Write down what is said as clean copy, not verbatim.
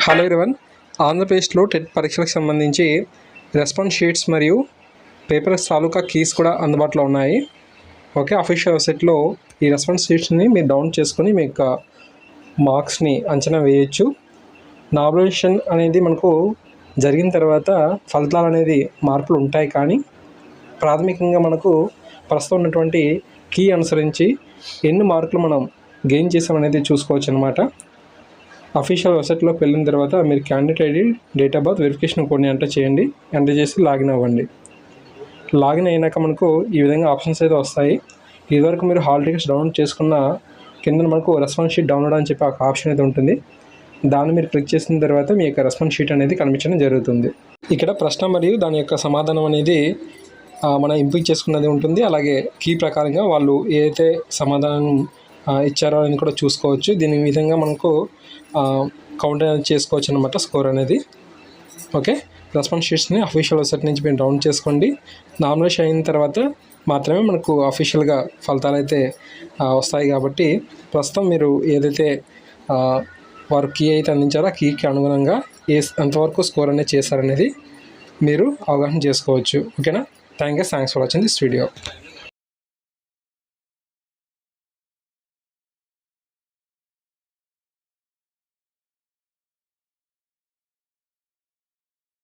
Hello everyone, ఆంధ్రప్రదేశ్లో TET పరీక్షలకు సంబంధించి రెస్పాన్స్ షీట్స్ మరియు పేపర్స్ తాలూకా కీస్ కూడా అందుబాటులో ఉన్నాయి. ఓకే, అఫీషియల్ వెబ్సైట్లో ఈ రెస్పాన్స్ షీట్స్ని మీరు డౌన్లోడ్ చేసుకొని మీ యొక్క మార్క్స్ని అంచనా వేయచ్చు. నామినేషన్ అనేది మనకు జరిగిన తర్వాత ఫలితాలు అనేది మార్పులు ఉంటాయి, కానీ ప్రాథమికంగా మనకు ప్రస్తుతం ఉన్నటువంటి కీ అనుసరించి ఎన్ని మార్కులు మనం గెయిన్ చేసామనేది చూసుకోవచ్చు అనమాట. అఫీషియల్ వెబ్సైట్లోకి వెళ్ళిన తర్వాత మీరు candidate ID, date of birth, verification కోడ్ని ఎంటర్ చేయండి. ఎంటర్ చేసి లాగిన్ అవ్వండి. లాగిన్ అయినాక మనకు ఈ విధంగా ఆప్షన్స్ అయితే వస్తాయి. ఇదివరకు మీరు హాల్ టికెట్స్ డౌన్లోడ్ చేసుకున్న కింద మనకు రెస్పాన్స్ షీట్ డౌన్లోడ్ అని చెప్పి ఒక ఆప్షన్ అయితే ఉంటుంది. దాన్ని మీరు క్లిక్ చేసిన తర్వాత మీ యొక్క రెస్పాన్స్ షీట్ అనేది కనిపించడం జరుగుతుంది. ఇక్కడ ప్రశ్న మరియు దాని యొక్క సమాధానం అనేది మనం ఇంపిక్ చేసుకున్నది ఉంటుంది. అలాగే కీ ప్రకారంగా వాళ్ళు ఏదైతే సమాధానం ఇచ్చారో అని కూడా చూసుకోవచ్చు. దీని విధంగా మనకు కౌంట్ అనేది చేసుకోవచ్చు అనమాట, స్కోర్ అనేది. ఓకే, రెస్పాన్స్ షీట్స్ని అఫీషియల్ వెబ్సైట్ నుంచి మీరు డౌన్లోడ్ చేసుకోండి. నామినేషన్ అయిన తర్వాత మాత్రమే మనకు అఫీషియల్గా ఫలితాలు అయితే వస్తాయి. కాబట్టి ప్రస్తుతం మీరు ఏదైతే వారు కీ అయితే అందించారో ఆ కీకి అనుగుణంగా ఎంతవరకు స్కోర్ అనేది చేశారనేది మీరు అవగాహన చేసుకోవచ్చు. ఓకేనా? Thanks for watching this video.